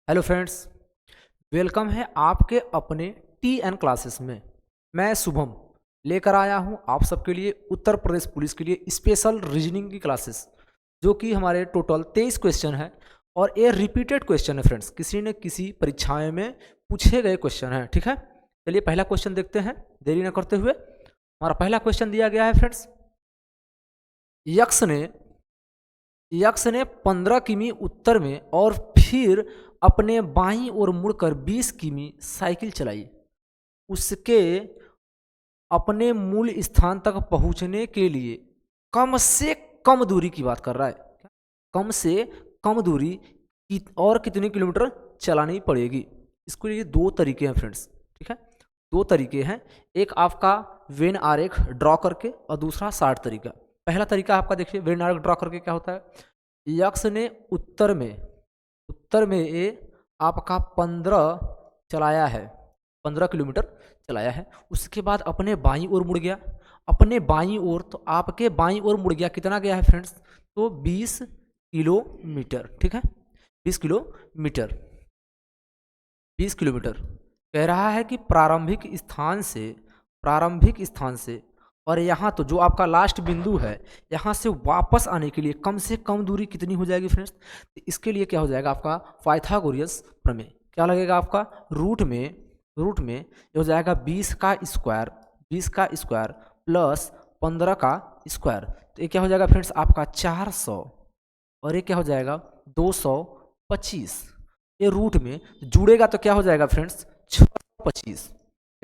Hello friends, welcome है आपके अपने टीएन क्लासेस में। मैं शुभम लेकर आया हूं आप सबके लिए उत्तर प्रदेश पुलिस के लिए स्पेशल रीजनिंग की क्लासेस, जो कि हमारे टोटल 23 क्वेश्चन है और ये रिपीटेड क्वेश्चन है फ्रेंड्स, किसी न किसी परीक्षाएं में पूछे गए क्वेश्चन हैं। ठीक है, चलिए पहला क्वेश्चन देखते हैं देरी न करते हुए। हमारा पहला क्वेश्चन दिया गया है फ्रेंड्स, यक्ष ने यक्ष ने 15 किमी उत्तर में और फिर अपने बाईं ओर मुड़कर 20 किमी साइकिल चलाई। उसके अपने मूल स्थान तक पहुंचने के लिए कम से कम दूरी की बात कर रहा है, कम से कम दूरी की और कितने किलोमीटर चलानी पड़ेगी। इसके लिए दो तरीके हैं फ्रेंड्स। ठीक है, दो तरीके हैं, एक आपका वेन आरेख ड्रॉ करके और दूसरा शार्ट तरीका। पहला तरीका आपका देखिए, वेन आरेख ड्रॉ करके क्या होता है, यक्ष ने उत्तर में ये आपका 15 चलाया है, 15 किलोमीटर चलाया है। उसके बाद अपने बाईं ओर मुड़ गया, अपने बाईं ओर, तो आपके बाईं ओर मुड़ गया, कितना गया है फ्रेंड्स, तो 20 किलोमीटर। ठीक है, 20 किलोमीटर, 20 किलोमीटर कह रहा है कि प्रारंभिक स्थान से और यहाँ तो जो आपका लास्ट बिंदु है, यहाँ से वापस आने के लिए कम से कम दूरी कितनी हो जाएगी फ्रेंड्स। तो इसके लिए क्या हो जाएगा आपका पाइथागोरस प्रमेय, क्या लगेगा आपका रूट में ये हो जाएगा 20 का स्क्वायर प्लस 15 का स्क्वायर। तो ये क्या हो जाएगा फ्रेंड्स आपका 400 और ये क्या हो जाएगा 225। ये रूट में जुड़ेगा तो क्या हो जाएगा फ्रेंड्स 625,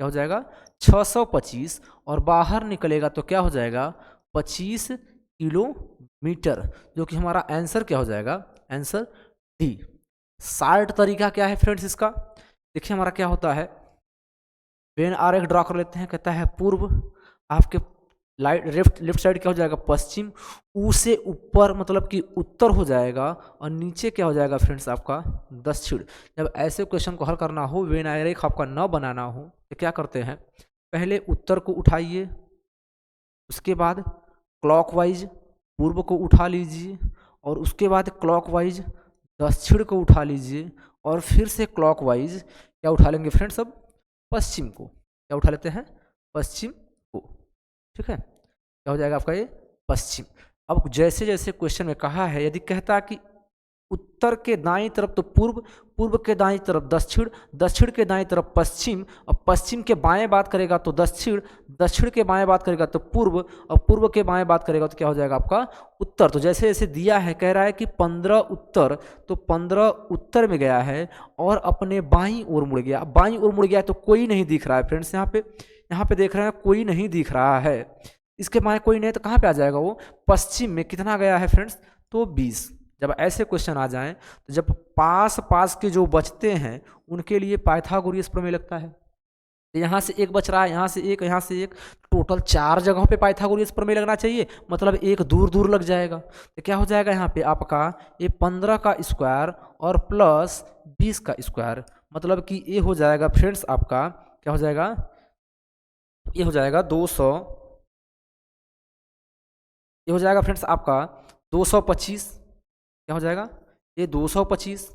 क्या हो जाएगा 625 और बाहर निकलेगा तो क्या हो जाएगा 25 किलोमीटर, जो कि हमारा आंसर क्या हो जाएगा, आंसर डी। शार्ट तरीका क्या है फ्रेंड्स इसका, देखिए हमारा क्या होता है, वेन आरेख ड्रॉ कर लेते हैं। कहता है पूर्व, आपके लेफ्ट साइड क्या हो जाएगा पश्चिम, ऊ से ऊपर मतलब कि उत्तर हो जाएगा और नीचे क्या हो जाएगा फ्रेंड्स आपका दक्षिण। जब ऐसे क्वेश्चन को हल करना हो, वेन आरेख आपका न बनाना हो, तो क्या करते हैं, पहले उत्तर को उठाइए, उसके बाद क्लॉकवाइज पूर्व को उठा लीजिए और उसके बाद क्लॉकवाइज दक्षिण को उठा लीजिए और फिर से क्लॉकवाइज क्या उठा लेंगे फ्रेंड्स, अब पश्चिम को क्या उठा लेते हैं, पश्चिम को। ठीक है, क्या हो जाएगा आपका ये पश्चिम। अब जैसे जैसे क्वेश्चन में कहा है, यदि कहता कि उत्तर के दाईं तरफ तो पूर्व के दाईं तरफ दक्षिण के दाईं तरफ पश्चिम, और पश्चिम के बाएं बात करेगा तो दक्षिण के बाएं बात करेगा तो पूर्व, और पूर्व के बाएं बात करेगा तो क्या हो जाएगा आपका उत्तर। तो जैसे जैसे दिया है, कह रहा है कि 15 उत्तर, तो 15 उत्तर में गया है और अपने बाईं ओर मुड़ गया। बाईं ओर मुड़ गया तो कोई नहीं दिख रहा है फ्रेंड्स, यहाँ पे देख रहे हैं कोई नहीं दिख रहा है, इसके बाएं कोई नहीं, तो कहाँ पे आ जाएगा वो, पश्चिम में कितना गया है फ्रेंड्स, तो 20। जब ऐसे क्वेश्चन आ जाएं, तो जब पास के जो बचते हैं उनके लिए पाइथागोरस प्रमेय लगता है। तो यहाँ से एक बच रहा है, यहाँ से एक, टोटल 4 जगहों पे पाइथागोरस प्रमेय लगना चाहिए, मतलब एक दूर दूर लग जाएगा। तो क्या हो जाएगा यहाँ पे आपका ये 15 का स्क्वायर और प्लस 20 का स्क्वायर, मतलब कि ये हो जाएगा फ्रेंड्स आपका, क्या हो जाएगा, ये हो जाएगा 200, ये हो जाएगा फ्रेंड्स आपका 225, क्या हो जाएगा ये 225,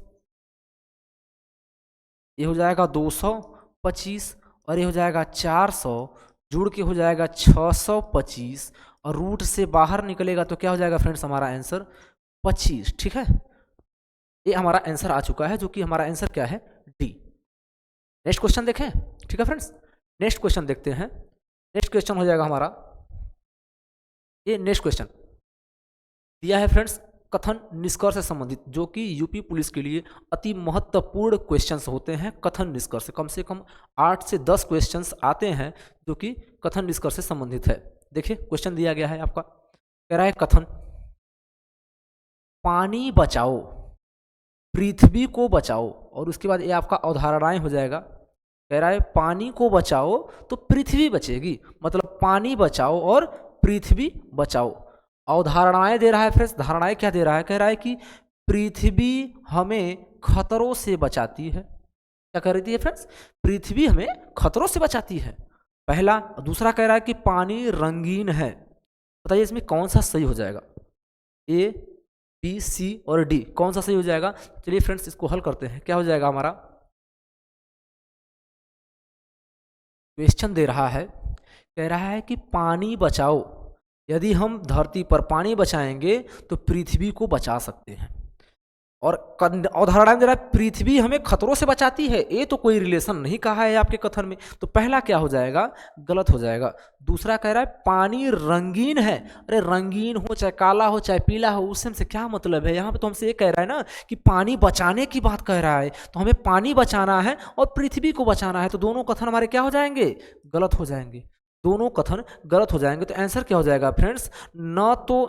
ये हो जाएगा 225 और ये हो जाएगा 400, जुड़ के हो जाएगा 625 और रूट से बाहर निकलेगा तो क्या हो जाएगा फ्रेंड्स हमारा आंसर 25। ठीक है, ये हमारा आंसर आ चुका है, जो कि हमारा आंसर क्या है, डी। नेक्स्ट क्वेश्चन देखें। ठीक है फ्रेंड्स, नेक्स्ट क्वेश्चन देखते हैं। नेक्स्ट क्वेश्चन हो जाएगा हमारा, ये नेक्स्ट क्वेश्चन दिया है फ्रेंड्स कथन निष्कर्ष से संबंधित, जो कि यूपी पुलिस के लिए अति महत्वपूर्ण क्वेश्चंस होते हैं। कथन निष्कर्ष से कम 8 से 10 क्वेश्चंस आते हैं जो कि कथन निष्कर्ष से संबंधित है। देखिए क्वेश्चन दिया गया है आपका, कह रहा है कथन, पानी बचाओ पृथ्वी को बचाओ, और उसके बाद ये आपका अवधारणाएं हो जाएगा। कह रहा है पानी को बचाओ तो पृथ्वी बचेगी, मतलब पानी बचाओ और पृथ्वी बचाओ। अवधारणाएं दे रहा है फ्रेंड्स, धारणाएं क्या दे रहा है, कह रहा है कि पृथ्वी हमें खतरों से बचाती है। क्या कह रही है फ्रेंड्स, पृथ्वी हमें खतरों से बचाती है, पहला। दूसरा कह रहा है कि पानी रंगीन है। बताइए इसमें कौन सा सही हो जाएगा, ए बी, सी और डी, कौन सा सही हो जाएगा? चलिए फ्रेंड्स इसको हल करते हैं। क्या हो जाएगा हमारा? क्वेश्चन दे रहा है, कह रहा है कि पानी बचाओ। यदि हम धरती पर पानी बचाएंगे तो पृथ्वी को बचा सकते हैं। और उदाहरण दे रहा है पृथ्वी हमें खतरों से बचाती है, ये तो कोई रिलेशन नहीं कहा है आपके कथन में, तो पहला क्या हो जाएगा? गलत हो जाएगा। दूसरा कह रहा है पानी रंगीन है। अरे रंगीन हो चाहे काला हो चाहे पीला हो, उससे हमसे क्या मतलब है? यहाँ पे तो हमसे ये कह रहा है ना कि पानी बचाने की बात कह रहा है, तो हमें पानी बचाना है और पृथ्वी को बचाना है, तो दोनों कथन हमारे क्या हो जाएंगे? गलत हो जाएंगे। दोनों कथन गलत हो जाएंगे। तो आंसर क्या हो जाएगा फ्रेंड्स? न तो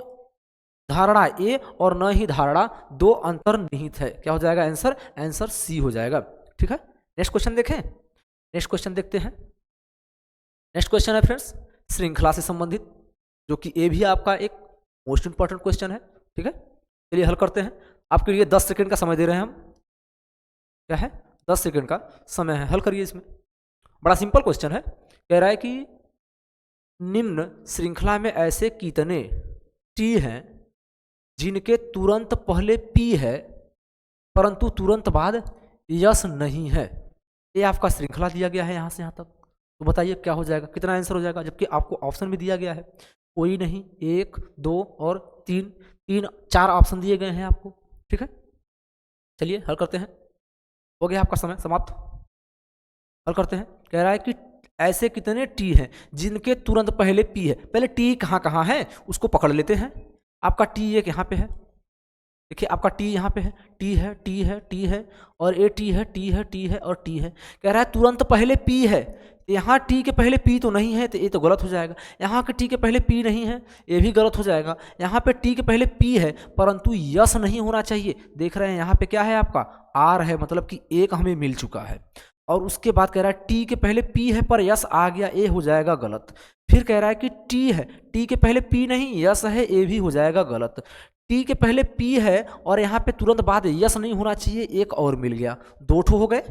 धारणा ए और न ही धारणा दो अंतर्निहित है। क्या हो जाएगा आंसर? आंसर सी हो जाएगा। ठीक है, नेक्स्ट क्वेश्चन देखें। नेक्स्ट क्वेश्चन देखते हैं। नेक्स्ट क्वेश्चन है फ्रेंड्स श्रृंखला से संबंधित, जो कि ये भी आपका एक मोस्ट इंपॉर्टेंट क्वेश्चन है। ठीक है, चलिए हल करते हैं। आपके लिए 10 सेकंड का समय दे रहे हैं हम। क्या है? 10 सेकंड का समय है, हल करिए इसमें। बड़ा सिंपल क्वेश्चन है। कह रहा है कि निम्न श्रृंखला में ऐसे कितने टी हैं जिनके तुरंत पहले पी है परंतु तुरंत बाद यस नहीं है। ये आपका श्रृंखला दिया गया है यहाँ से यहाँ तक। तो बताइए क्या हो जाएगा, कितना आंसर हो जाएगा? जबकि आपको ऑप्शन भी दिया गया है, कोई नहीं, 1, 2 और 3, 4 ऑप्शन दिए गए हैं आपको। ठीक है, चलिए हल करते हैं। हो गया आपका समय समाप्त। हल करते हैं। कह रहा है कि ऐसे कितने टी हैं जिनके तुरंत पहले पी है। पहले टी कहाँ कहाँ है उसको पकड़ लेते हैं। आपका टी एक यहाँ पे है, देखिए आपका टी यहाँ पे है, टी है, टी है, टी है और ए टी है, टी है, टी है और टी है। कह रहा है तुरंत पहले पी है, यहाँ टी के पहले पी तो नहीं है, तो ये तो गलत हो जाएगा। यहाँ के टी के पहले पी नहीं है, ये भी गलत हो जाएगा। यहाँ पे टी के पहले पी है परंतु यस नहीं होना चाहिए। देख रहे हैं यहाँ पे क्या है आपका? आर है, मतलब कि एक हमें मिल चुका है। और उसके बाद कह रहा है टी के पहले पी है पर यस आ गया, ए हो जाएगा गलत। फिर कह रहा है कि टी है, टी के पहले पी नहीं यस है, ए भी हो जाएगा गलत। टी के पहले पी है और यहाँ पे तुरंत बाद यस नहीं होना चाहिए, एक और मिल गया, 2 ठो हो गए।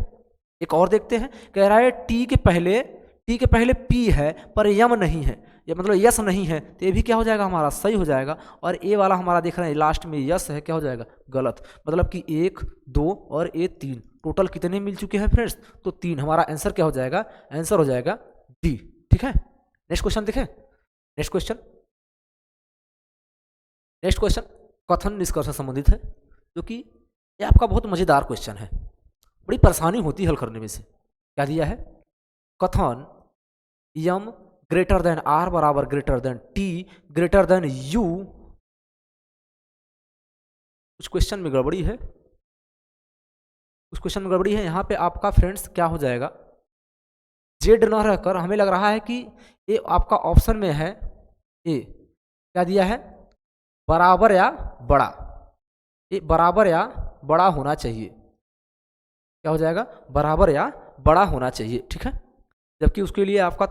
एक और देखते हैं। कह रहा है टी के पहले पी है पर यम नहीं है, ये मतलब यस नहीं है, तो ये भी क्या हो जाएगा हमारा? सही हो जाएगा। और ए वाला हमारा देख रहे हैं लास्ट में यस है, क्या हो जाएगा? गलत। मतलब कि 1, 2 और ए 3, टोटल कितने मिल चुके हैं फ्रेंड्स? तो 3। हमारा आंसर क्या हो जाएगा? आंसर हो जाएगा डी। ठीक है, नेक्स्ट क्वेश्चन देखें। नेक्स्ट क्वेश्चन कथन निष्कर्ष से संबंधित है, जो कि ये आपका बहुत मजेदार क्वेश्चन है, बड़ी परेशानी होती है हल करने में से। क्या दिया है? कथन यम ग्रेटर देन आर बराबर greater than T greater than you. कुछ क्वेश्चन में गड़बड़ी है, यहाँ पे आपका फ्रेंड्स क्या हो जाएगा? जेड न रहकर हमें लग रहा है कि ये आपका ऑप्शन में है ए। क्या दिया है? बराबर या बड़ा। ये बराबर या बड़ा होना चाहिए। क्या हो जाएगा? बराबर या बड़ा होना चाहिए। ठीक है, जबकि उसके लिए आपका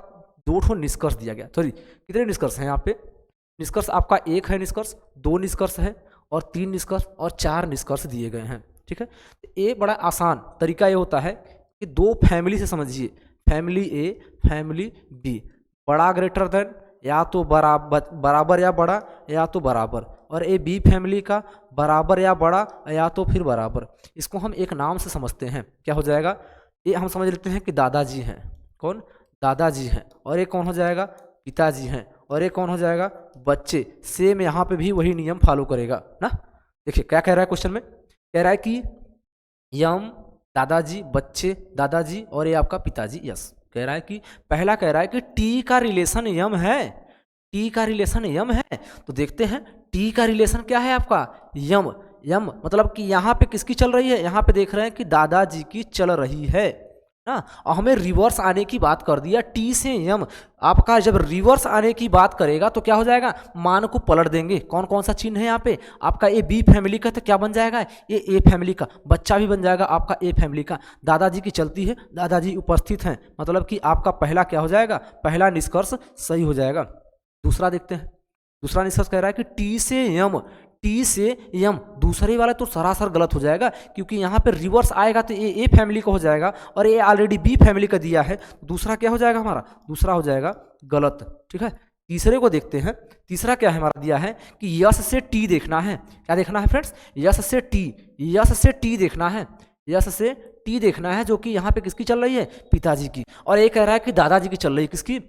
2 ठो निष्कर्ष दिया गया। सॉरी, कितने निष्कर्ष हैं यहाँ पे? निष्कर्ष आपका 1 है निष्कर्ष, 2 निष्कर्ष है और 3 निष्कर्ष और 4 निष्कर्ष दिए गए हैं। ठीक है, ये बड़ा आसान तरीका ये होता है कि 2 फैमिली से समझिए, फैमिली ए फैमिली बी। बड़ा ग्रेटर देन या तो बराबर या बड़ा या तो बराबर, और ए बी फैमिली का बराबर या बड़ा या तो फिर बराबर। इसको हम एक नाम से समझते हैं। क्या हो जाएगा? ये हम समझ लेते हैं कि दादाजी हैं। कौन? दादाजी हैं। और ये कौन हो जाएगा? पिताजी हैं। और ये कौन हो जाएगा? बच्चे। सेम यहाँ पे भी वही नियम फॉलो करेगा ना। देखिए क्या कह रहा है क्वेश्चन में? कह रहा है कि यम दादाजी, बच्चे दादाजी और ये आपका पिताजी। यस, कह रहा है कि पहला कह रहा है कि टी का रिलेशन यम है, टी का रिलेशन यम है। तो देखते हैं टी का रिलेशन क्या है आपका? यम। यम मतलब कि यहाँ पे किसकी चल रही है? यहाँ पे देख रहे हैं कि दादाजी की चल रही है ना। और हमें रिवर्स आने की बात कर दिया, टी से यम। आपका जब रिवर्स आने की बात करेगा तो क्या हो जाएगा? मान को पलट देंगे। कौन कौन सा चिन्ह है यहाँ पे? आपका ए बी फैमिली का, तो क्या बन जाएगा? ये ए फैमिली का। बच्चा भी बन जाएगा आपका ए फैमिली का। दादाजी की चलती है, दादाजी उपस्थित हैं, मतलब कि आपका पहला क्या हो जाएगा? पहला निष्कर्ष सही हो जाएगा। दूसरा देखते हैं। दूसरा निष्कर्ष कह रहा है कि टी से यम, टी से यम। दूसरे वाला तो सरासर गलत हो जाएगा, क्योंकि यहाँ पे रिवर्स आएगा तो ये ए फैमिली का हो जाएगा और ये ऑलरेडी बी फैमिली का दिया है। दूसरा क्या हो जाएगा हमारा? दूसरा हो जाएगा गलत। ठीक है, तीसरे को देखते हैं। तीसरा क्या है हमारा दिया है कि यस से टी देखना है। क्या देखना है फ्रेंड्स? यस से टी, यस से टी देखना है, यस से टी देखना है, जो कि यहाँ पे किसकी चल रही है? पिताजी की। और ये कह रहा है कि दादाजी की चल रही है, किसकी?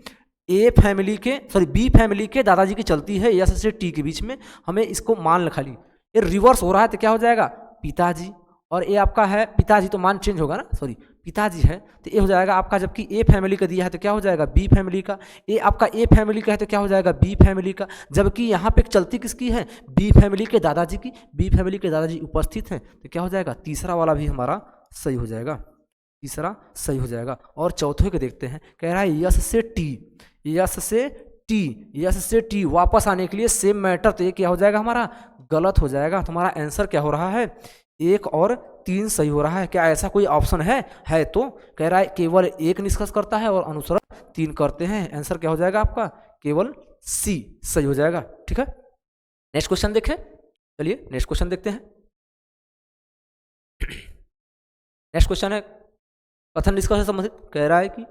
ए फैमिली के, सॉरी बी फैमिली के दादाजी की चलती है यस से टी के बीच में। हमें इसको मान लिखा ली, ये रिवर्स हो रहा है तो क्या हो जाएगा? पिताजी। और ये आपका है पिताजी, तो मान चेंज होगा ना, सॉरी पिताजी है तो ये हो जाएगा आपका, जबकि ए फैमिली का दिया है तो क्या हो जाएगा? बी फैमिली का। ये आपका ए फैमिली का है तो क्या हो जाएगा? बी फैमिली का। जबकि यहाँ पे चलती किसकी है? बी फैमिली के दादाजी की। बी फैमिली के दादाजी उपस्थित हैं तो क्या हो जाएगा? तीसरा वाला भी हमारा सही हो जाएगा, तीसरा सही हो जाएगा। और चौथे को देखते हैं, कह रहा है यस से टी, यस से टी, यस से टी वापस आने के लिए सेम मैटर, तो ये क्या हो जाएगा? हमारा गलत हो जाएगा। तो हमारा आंसर क्या हो रहा है? 1 और 3 सही हो रहा है। क्या ऐसा कोई ऑप्शन है तो कह रहा है केवल 1 निष्कर्ष करता है और अनुसरण 3 करते हैं। आंसर क्या हो जाएगा आपका? केवल सी सही हो जाएगा। ठीक है, नेक्स्ट क्वेश्चन देखें। चलिए नेक्स्ट क्वेश्चन देखते हैं। नेक्स्ट क्वेश्चन है कथन निष्कर्ष से संबंधित। कह रहा है कि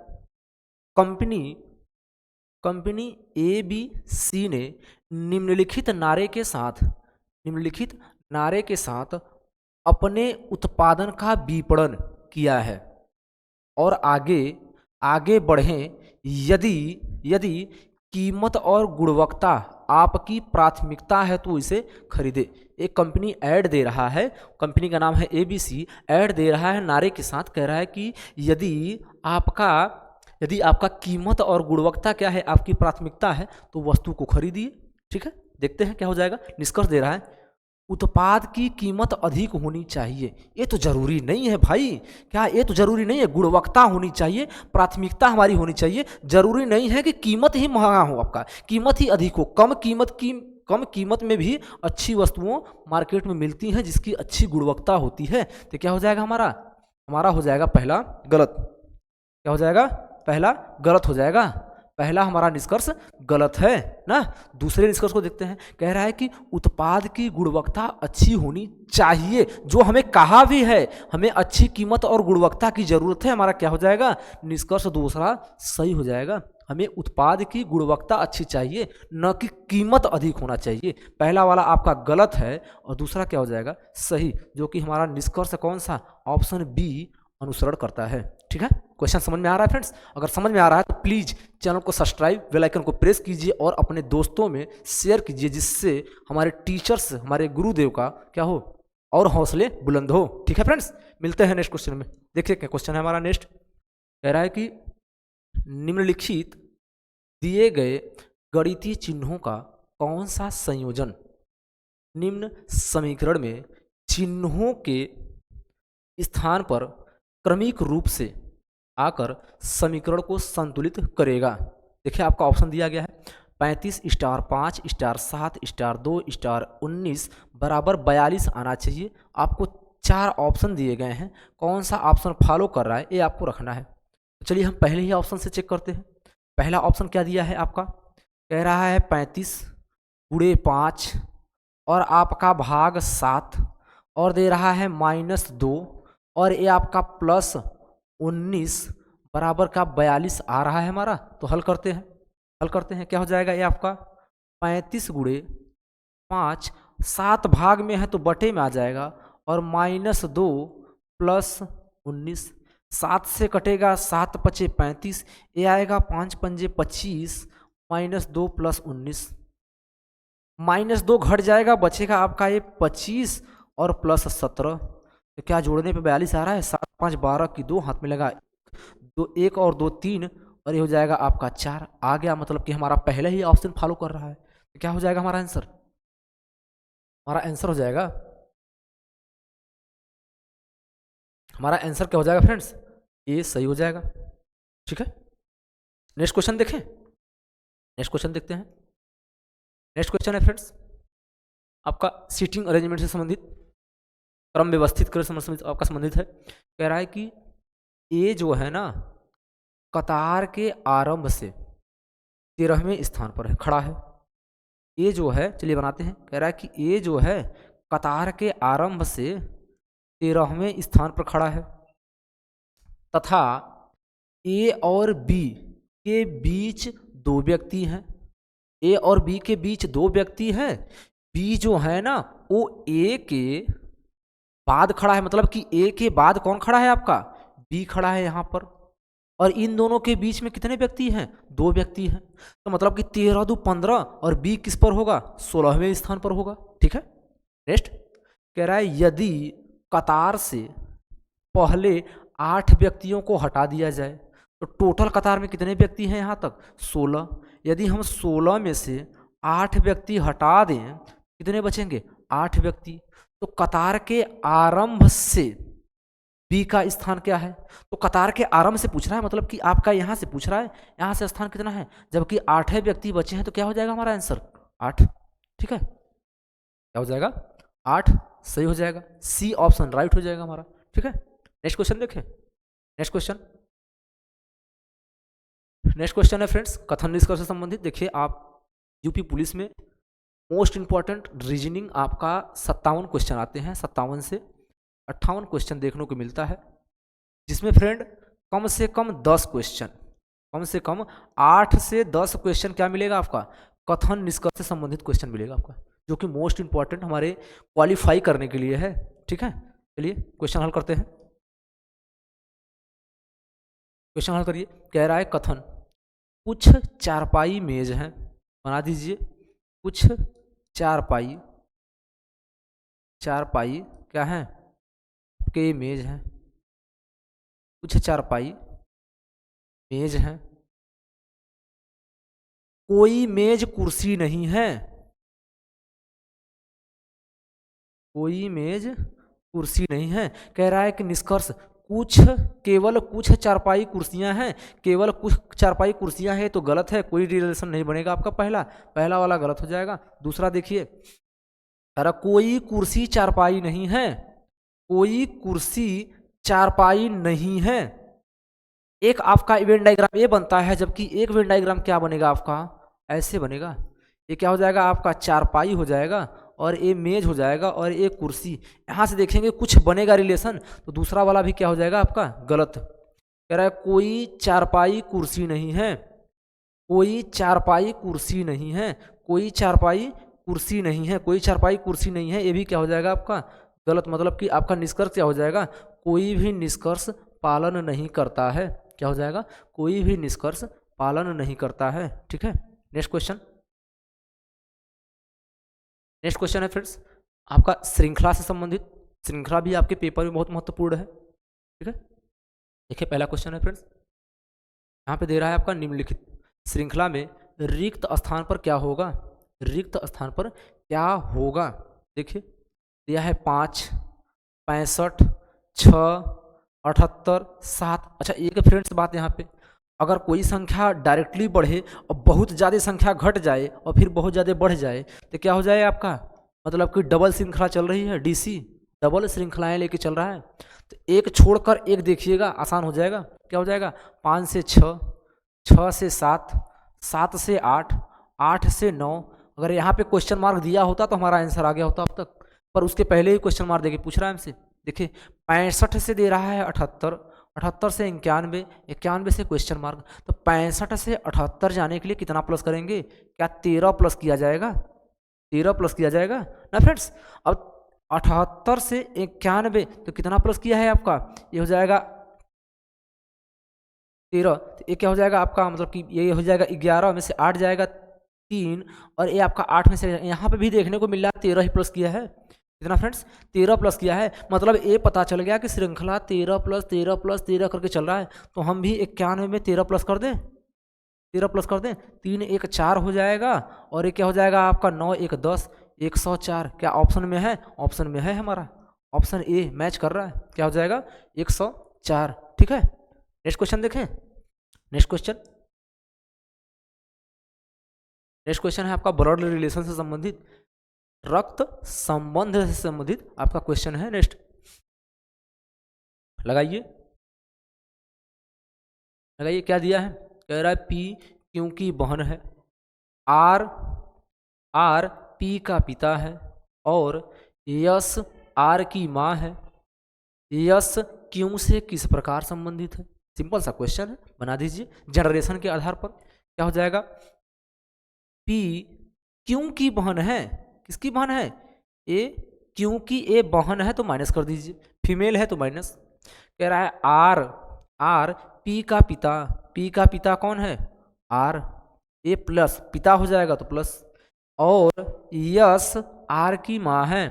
कंपनी ए बी सी ने निम्नलिखित नारे के साथ अपने उत्पादन का विपणन किया है और आगे बढ़ें यदि कीमत और गुणवत्ता आपकी प्राथमिकता है तो इसे खरीदे। एक कंपनी ऐड दे रहा है, कंपनी का नाम है ABC, ऐड दे रहा है नारे के साथ। कह रहा है कि यदि आपका कीमत और गुणवत्ता क्या है, आपकी प्राथमिकता है, तो वस्तु को खरीदिए। ठीक है, देखते हैं क्या हो जाएगा। निष्कर्ष दे रहा है उत्पाद की कीमत अधिक होनी चाहिए। ये तो जरूरी नहीं है भाई, क्या ये तो जरूरी नहीं है? गुणवत्ता होनी चाहिए, प्राथमिकता हमारी होनी चाहिए। जरूरी नहीं है कि कीमत ही महंगा हो, आपका कीमत ही अधिक हो। कम कीमत में भी अच्छी वस्तुओं मार्केट में मिलती हैं जिसकी अच्छी गुणवत्ता होती है। तो क्या हो जाएगा हमारा हो जाएगा पहला गलत। क्या हो जाएगा? पहला गलत हो जाएगा। पहला हमारा निष्कर्ष गलत है ना। दूसरे निष्कर्ष को देखते हैं। कह रहा है कि उत्पाद की गुणवत्ता अच्छी होनी चाहिए, जो हमें कहा भी है, हमें अच्छी कीमत और गुणवत्ता की जरूरत है। हमारा क्या हो जाएगा? निष्कर्ष दूसरा सही हो जाएगा। हमें उत्पाद की गुणवत्ता अच्छी चाहिए, न कि कीमत अधिक होना चाहिए। पहला वाला आपका गलत है और दूसरा क्या हो जाएगा? सही, जो कि हमारा निष्कर्ष कौन सा? ऑप्शन बी अनुसरण करता है। ठीक है, क्वेश्चन समझ में आ रहा है फ्रेंड्स? अगर समझ में आ रहा है तो प्लीज चैनल को सब्सक्राइब, बेल आइकन को प्रेस कीजिए और अपने दोस्तों में शेयर कीजिए, जिससे हमारे टीचर्स, हमारे गुरुदेव का क्या हो और हौसले बुलंद हो। ठीक है फ्रेंड्स, मिलते हैं नेक्स्ट क्वेश्चन में। देखिए क्या क्वेश्चन है हमारा नेक्स्ट। कह रहा है कि निम्नलिखित दिए गए गणितीय चिन्हों का कौन सा संयोजन निम्न समीकरण में चिन्हों के स्थान पर क्रमिक रूप से आकर समीकरण को संतुलित करेगा। देखिए आपका ऑप्शन दिया गया है 35 स्टार 5 स्टार 7 स्टार 2 स्टार 19 बराबर 42 आना चाहिए। आपको 4 ऑप्शन दिए गए हैं, कौन सा ऑप्शन फॉलो कर रहा है ये आपको रखना है। चलिए हम पहले ही ऑप्शन से चेक करते हैं। पहला ऑप्शन क्या दिया है आपका? कह रहा है 35 गुणे 5 और आपका भाग 7 और दे रहा है -2 और ये आपका +19 बराबर का 42 आ रहा है हमारा। तो हल करते हैं क्या हो जाएगा? ये आपका 35 गुणे 5, 7 भाग में है तो बटे में आ जाएगा, और -2 +19, 7 से कटेगा 7 पचे 35, ये आएगा 5 पंजे 25, -2 +19, -2 घट जाएगा, बचेगा आपका ये 25 और +17। तो क्या जोड़ने पे 42 आ रहा है? 7 5 12 की 2 हाथ में लगा 2, 1 और 2 3 और ये हो जाएगा आपका 4 आ गया। मतलब कि हमारा पहले ही ऑप्शन फॉलो कर रहा है। तो क्या हो जाएगा हमारा आंसर? हमारा आंसर हो जाएगा, हमारा आंसर क्या हो जाएगा फ्रेंड्स? ये सही हो जाएगा। ठीक है, नेक्स्ट क्वेश्चन देखें। नेक्स्ट क्वेश्चन देखते हैं। नेक्स्ट क्वेश्चन है फ्रेंड्स आपका सीटिंग अरेंजमेंट से संबंधित, क्रम व्यवस्थित कर आपका संबंधित है। कह रहा है कि ये जो है ना कतार के आरंभ से 13वें स्थान पर है, खड़ा है। ये जो है, चलिए बनाते हैं। कह रहा है कि ये जो है कतार के आरंभ से 13वें स्थान पर खड़ा है तथा ए और बी के बीच 2 व्यक्ति हैं। ए और बी के बीच दो व्यक्ति हैं, बी जो है ना वो ए के बाद खड़ा है, मतलब कि ए के बाद कौन खड़ा है आपका, बी खड़ा है यहाँ पर, और इन दोनों के बीच में कितने व्यक्ति हैं, दो व्यक्ति हैं, तो मतलब कि 13 दो 15 और बी किस पर होगा, 16वें स्थान पर होगा। ठीक है, नेक्स्ट कह रहा है यदि कतार से पहले 8 व्यक्तियों को हटा दिया जाए तो टोटल कतार में कितने व्यक्ति हैं यहाँ तक, 16। यदि हम 16 में से 8 व्यक्ति हटा दें कितने बचेंगे, 8 व्यक्ति। तो कतार के आरंभ से बी का स्थान क्या है, तो कतार के आरंभ से पूछ रहा है, मतलब कि आपका यहाँ से पूछ रहा है यहाँ से स्थान कितना है, जबकि 8 व्यक्ति बचे हैं, तो क्या हो जाएगा हमारा आंसर 8। ठीक है, क्या हो जाएगा 8, सही हो जाएगा, सी ऑप्शन राइट हो जाएगा हमारा। ठीक है, नेक्स्ट क्वेश्चन देखें, नेक्स्ट क्वेश्चन, नेक्स्ट क्वेश्चन है फ्रेंड्स कथन निष्कर्ष से संबंधित। देखिए आप यूपी पुलिस में मोस्ट इंपॉर्टेंट रीजनिंग आपका 57 क्वेश्चन आते हैं, 57 से 58 क्वेश्चन देखने को मिलता है, जिसमें फ्रेंड कम से कम 10 क्वेश्चन, कम से कम 8 से 10 क्वेश्चन क्या मिलेगा आपका, कथन निष्कर्ष से संबंधित क्वेश्चन मिलेगा आपका, जो कि मोस्ट इंपॉर्टेंट हमारे क्वालिफाई करने के लिए है। ठीक है, चलिए क्वेश्चन हल करते हैं, क्वेश्चन हल करिए। कह रहा है कथन, कुछ चारपाई मेज हैं, बना दीजिए, कुछ चारपाई, चारपाई क्या है के मेज हैं, कुछ चारपाई मेज हैं, कोई मेज कुर्सी नहीं है, कोई मेज कुर्सी नहीं है। कह रहा है कि निष्कर्ष कुछ, केवल कुछ चारपाई कुर्सियां हैं, केवल कुछ चारपाई कुर्सियां हैं, तो गलत है, कोई रिलेशन नहीं बनेगा आपका, पहला वाला गलत हो जाएगा। दूसरा देखिए, अरे कोई कुर्सी चारपाई नहीं है, कोई कुर्सी चारपाई नहीं है, एक आपका इवेंट डायग्राम ये बनता है, जबकि एक इवेंट डायग्राम क्या बनेगा आपका, ऐसे बनेगा, ये क्या हो जाएगा आपका चारपाई हो जाएगा, और ये मेज हो जाएगा, और ये कुर्सी। यहाँ से देखेंगे कुछ बनेगा रिलेशन, तो दूसरा वाला भी क्या हो जाएगा आपका गलत। कह रहा है कोई चारपाई कुर्सी नहीं है, कोई चारपाई कुर्सी नहीं है, कोई चारपाई कुर्सी नहीं है, कोई चारपाई कुर्सी नहीं है, ये भी क्या हो जाएगा आपका गलत। मतलब कि आपका निष्कर्ष क्या हो जाएगा, कोई भी निष्कर्ष पालन नहीं करता है, क्या हो जाएगा, कोई भी निष्कर्ष पालन नहीं करता है। ठीक है, नेक्स्ट क्वेश्चन, नेक्स्ट क्वेश्चन है फ्रेंड्स आपका श्रृंखला से संबंधित, श्रृंखला भी आपके पेपर में बहुत महत्वपूर्ण है। ठीक है, देखिए पहला क्वेश्चन है फ्रेंड्स, यहाँ पे दे रहा है आपका निम्नलिखित श्रृंखला में रिक्त स्थान पर क्या होगा, रिक्त स्थान पर क्या होगा। देखिए दिया है 5, 65, 6, 78, 7। अच्छा एक फ्रेंड्स बात यहाँ पे, अगर कोई संख्या डायरेक्टली बढ़े और बहुत ज़्यादा संख्या घट जाए और फिर बहुत ज़्यादा बढ़ जाए तो क्या हो जाए आपका, मतलब कि डबल श्रृंखला चल रही है, डीसी डबल श्रृंखलाएं लेके चल रहा है, तो एक छोड़कर एक देखिएगा, आसान हो जाएगा। क्या हो जाएगा, 5 से 6, 6 से 7, 7 से 8, 8 से 9। अगर यहाँ पे क्वेश्चन मार्क दिया होता तो हमारा आंसर आ गया होता अब तक, पर उसके पहले ही क्वेश्चन मार्क देके पूछ रहा है हमसे। देखिए 65 से दे रहा है 78, 78 से 91, 91 से क्वेश्चन मार्क, तो 65 से 78 जाने के लिए कितना प्लस करेंगे, क्या 13 प्लस किया जाएगा, 13 प्लस किया जाएगा ना फ्रेंड्स। अब 78 से 91 तो कितना प्लस किया है आपका, ये हो जाएगा 13, तो ये क्या हो जाएगा आपका, मतलब कि ये हो जाएगा 11 में से 8 जाएगा 3, और ये आपका 8 में से, यहाँ पे भी देखने को मिल रहा है 13 ही प्लस किया है, कितना फ्रेंड्स 13 प्लस किया है। मतलब ये पता चल गया कि श्रृंखला 13 प्लस 13 प्लस 13 करके चल रहा है, तो हम भी 91 में 13 प्लस कर दें, 13 प्लस कर दें, 3 1 4 हो जाएगा, और ये क्या हो जाएगा आपका 9 1 10, 104। क्या ऑप्शन में है, ऑप्शन में है हमारा, ऑप्शन ए मैच कर रहा है, क्या हो जाएगा 104। ठीक है, नेक्स्ट क्वेश्चन देखें, नेक्स्ट क्वेश्चन, नेक्स्ट क्वेश्चन है आपका ब्लड रिलेशन से संबंधित, रक्त संबंध से संबंधित आपका क्वेश्चन है। नेक्स्ट लगाइए, लगाइए क्या दिया है, कह रहा है पी क्यू की बहन है, आर आर पी का पिता है, और यस आर की माँ है, यस क्यू से किस प्रकार संबंधित है। सिंपल सा क्वेश्चन है, बना दीजिए जनरेशन के आधार पर। क्या हो जाएगा, पी क्यों की बहन है, किसकी बहन है, ए, क्योंकि ए बहन है तो माइनस कर दीजिए, फीमेल है तो माइनस। कह रहा है आर, आर पी का पिता, पी का पिता कौन है, आर, ए प्लस पिता हो जाएगा तो प्लस, और यस आर की माँ है,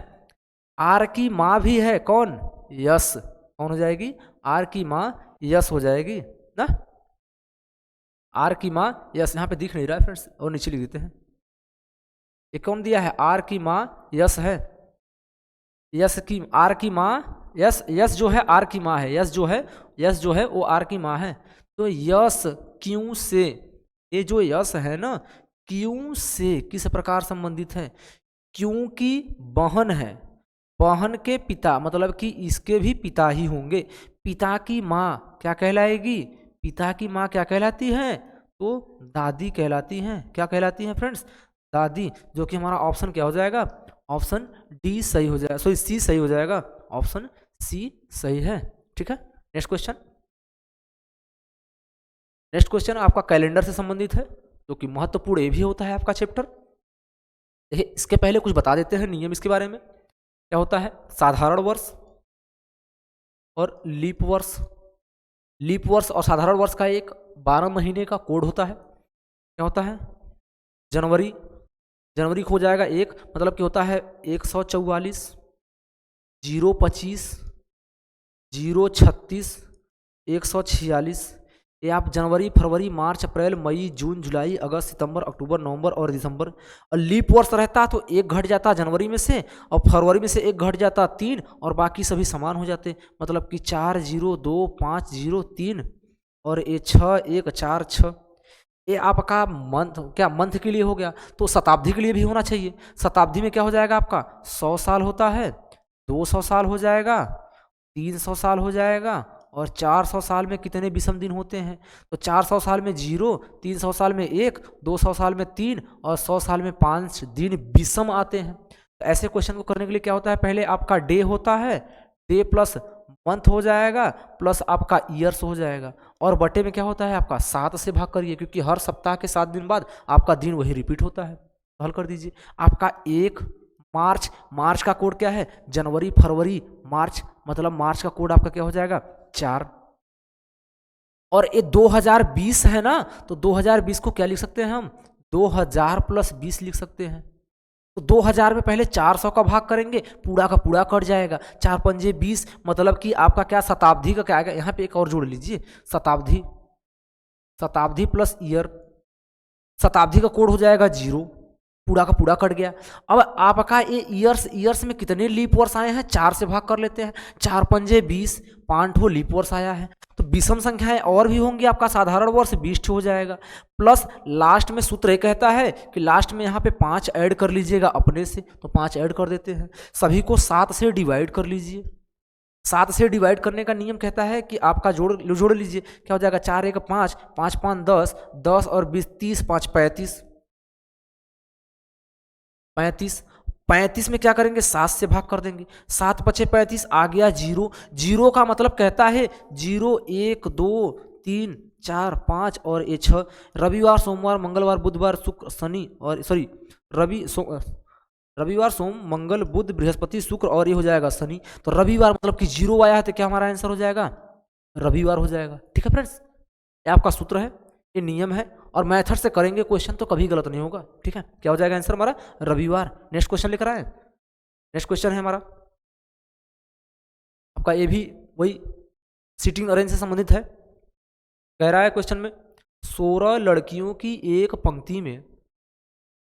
आर की माँ भी है कौन, यस, कौन हो जाएगी, आर की माँ यस हो जाएगी ना, आर की माँ यस, यहाँ पे दिख नहीं रहा है फ्रेंड्स, और नीचे लिख देते हैं, ये कौन दिया है, आर की माँ यस है, यस की, आर की माँ यस, यस जो है आर की माँ है, यस जो है, यस जो है वो आर की माँ है, तो यस क्यों से, ये जो यस है ना क्यों से किस प्रकार संबंधित है, क्योंकि बहन है, बहन के पिता मतलब कि इसके भी पिता ही होंगे, पिता की माँ क्या कहलाएगी, पिता की माँ क्या कहलाती है, तो दादी कहलाती हैं, क्या कहलाती हैं फ्रेंड्स, दादी, जो कि हमारा ऑप्शन क्या हो जाएगा, ऑप्शन डी सही हो जाएगा, सॉरी सी सही हो जाएगा, ऑप्शन सी सही है। ठीक है, नेक्स्ट क्वेश्चन, नेक्स्ट क्वेश्चन आपका कैलेंडर से संबंधित है, जो कि महत्वपूर्ण ये भी होता है आपका चैप्टर। देखिए इसके पहले कुछ बता देते हैं नियम इसके बारे में, क्या होता है, साधारण वर्ष और लीप वर्ष, लीप वर्ष और साधारण वर्ष का एक 12 महीने का कोड होता है, क्या होता है, जनवरी, जनवरी हो जाएगा एक, मतलब कि होता है 144, 025, 036, 146, ये आप जनवरी फरवरी मार्च अप्रैल मई जून जुलाई अगस्त सितंबर अक्टूबर नवंबर और दिसंबर, और लीप वर्ष रहता तो एक घट जाता जनवरी में से, और फरवरी में से एक घट जाता 3, और बाकी सभी समान हो जाते, मतलब कि 4 0 2 5 0 3 और ये 6 1 4 6, ये आपका मंथ, क्या मंथ के लिए हो गया, तो शताब्दी के लिए भी होना चाहिए, शताब्दी में क्या हो जाएगा आपका 100 साल होता है, 200 साल हो जाएगा, 300 साल हो जाएगा, और 400 साल में कितने विषम दिन होते हैं, तो 400 साल में 0, 300 साल में 1, 200 साल में 3 और 100 साल में 5 दिन विषम आते हैं। तो ऐसे क्वेश्चन को करने के लिए क्या होता है, पहले आपका डे होता है, डे प्लस मंथ हो जाएगा प्लस आपका ईयर्स हो जाएगा, और बटे में क्या होता है आपका 7 से भाग करिए, क्योंकि हर सप्ताह के 7 दिन बाद आपका दिन वही रिपीट होता है, तो हल कर दीजिए। आपका 1 मार्च, मार्च का कोड क्या है, जनवरी फरवरी मार्च, मतलब मार्च का कोड आपका क्या हो जाएगा 4, और ये 2020 है ना, तो 2020 को क्या लिख सकते हैं हम, 2000 प्लस 20 लिख सकते हैं, तो 2000 में पहले 400 का भाग करेंगे, पूरा का पूरा कट जाएगा, 4 पंजे 20, मतलब कि आपका क्या शताब्दी का क्या आएगा, यहाँ पे एक और जोड़ लीजिए, शताब्दी, शताब्दी प्लस ईयर, शताब्दी का कोड हो जाएगा 0, पूरा का पूरा कट गया। अब आपका ये ईयर्स, ईयर्स में कितने लीप वर्ष आए हैं, 4 से भाग कर लेते हैं, 4 पंजे 20, 5 लीप वर्ष आया है, तो विषम संख्याएं और भी होंगी, आपका साधारण वर्ष 20 हो जाएगा, प्लस लास्ट में सूत्र ये कहता है कि लास्ट में यहाँ पे 5 ऐड कर लीजिएगा अपने से, तो 5 ऐड कर देते हैं, सभी को 7 से डिवाइड कर लीजिए, 7 से डिवाइड करने का नियम कहता है कि आपका जोड़ लीजिए, क्या हो जाएगा, 4 1 5, 5 5 10, 10 और 20 30, 5 35, 35, 35 में क्या करेंगे 7 से भाग कर देंगे, 7 पचे 35, आ गया 0, 0 का मतलब कहता है 0 1 2 3 4 5 और ये 6, रविवार सोमवार मंगलवार बुधवार शुक्र शनि, और सॉरी रविवार सोम मंगल बुध बृहस्पति शुक्र, और ये हो जाएगा शनि, तो रविवार मतलब कि 0 आया है, तो क्या हमारा आंसर हो जाएगा, रविवार हो जाएगा। ठीक है फ्रेंड्स, ये आपका सूत्र है, ये नियम है, और मेथड से करेंगे क्वेश्चन तो कभी गलत नहीं होगा। ठीक है, क्या हो जाएगा आंसर हमारा, रविवार। नेक्स्ट क्वेश्चन लेकर आए, नेक्स्ट क्वेश्चन है हमारा आपका, ये भी वही सीटिंग अरेंज से संबंधित है। कह रहा है क्वेश्चन में 16 लड़कियों की एक पंक्ति में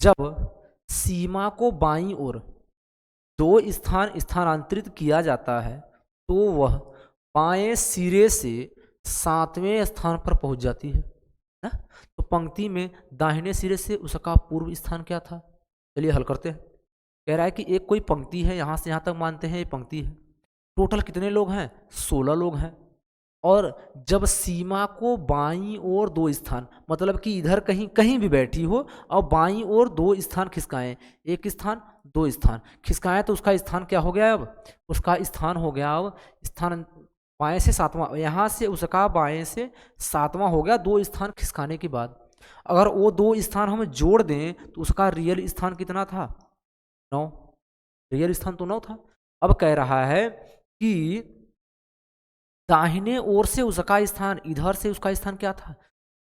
जब सीमा को बाईं ओर 2 स्थान स्थानांतरित किया जाता है तो वह बाएं सिरे से 7वें स्थान पर पहुंच जाती है ना, तो पंक्ति में दाहिने सिरे से उसका पूर्व स्थान क्या था, चलिए हल करते हैं। कह रहा है कि एक कोई पंक्ति है, यहाँ से यहाँ तक मानते हैं ये पंक्ति है, टोटल कितने लोग हैं 16 लोग हैं, और जब सीमा को बाईं ओर 2 स्थान, मतलब कि इधर कहीं कहीं भी बैठी हो और बाईं ओर 2 स्थान खिसकाएं, 1 स्थान 2 स्थान खिसकाएं, तो उसका स्थान क्या हो गया, अब उसका स्थान हो गया, अब स्थान बाएं से 7वां, यहाँ से उसका बाएं से 7वां हो गया 2 स्थान खिसकाने के बाद। अगर वो दो स्थान हम जोड़ दें तो उसका रियल स्थान कितना था? 9। रियल स्थान तो 9 था। अब कह रहा है कि दाहिने ओर से उसका स्थान, इधर से उसका स्थान क्या था?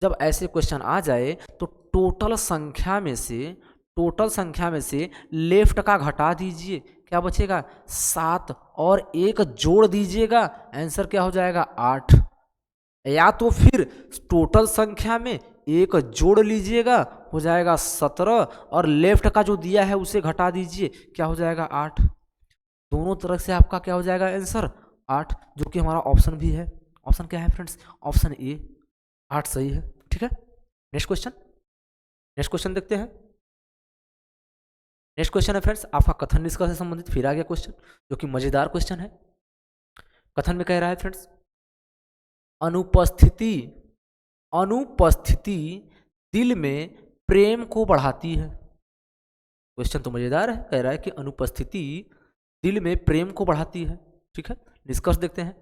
जब ऐसे क्वेश्चन आ जाए तो टोटल संख्या में से लेफ्ट का घटा दीजिए, क्या बचेगा? 7 और 1 जोड़ दीजिएगा, आंसर क्या हो जाएगा? 8। या तो फिर टोटल संख्या में 1 जोड़ लीजिएगा, हो जाएगा 17, और लेफ्ट का जो दिया है उसे घटा दीजिए, क्या हो जाएगा? 8। दोनों तरफ से आपका क्या हो जाएगा? आंसर 8, जो कि हमारा ऑप्शन भी है। ऑप्शन क्या है फ्रेंड्स? ऑप्शन ए, 8 सही है। ठीक है, नेक्स्ट क्वेश्चन देखते हैं। नेक्स्ट क्वेश्चन है फ्रेंड्स आपका कथन निष्कर्ष से संबंधित। फिर आ गया क्वेश्चन जो कि मजेदार क्वेश्चन है। कथन में कह रहा है फ्रेंड्स, अनुपस्थिति दिल में प्रेम को बढ़ाती है। क्वेश्चन तो मजेदार है, कह रहा है कि अनुपस्थिति दिल में प्रेम को बढ़ाती है। ठीक है, निष्कर्ष देखते हैं।